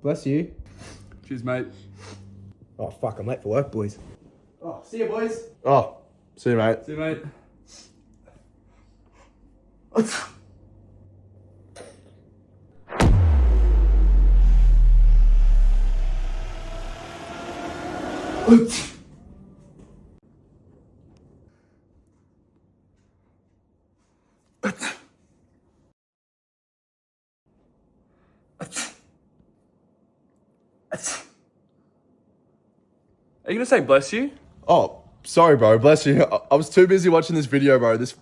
Bless you. Cheers, mate. Oh, fuck, I'm late for work, boys. Oh, see you, boys. Oh, see you, mate. See you, mate. Are you gonna say bless you? Oh, sorry, bro. Bless you. I was too busy watching this video, bro. This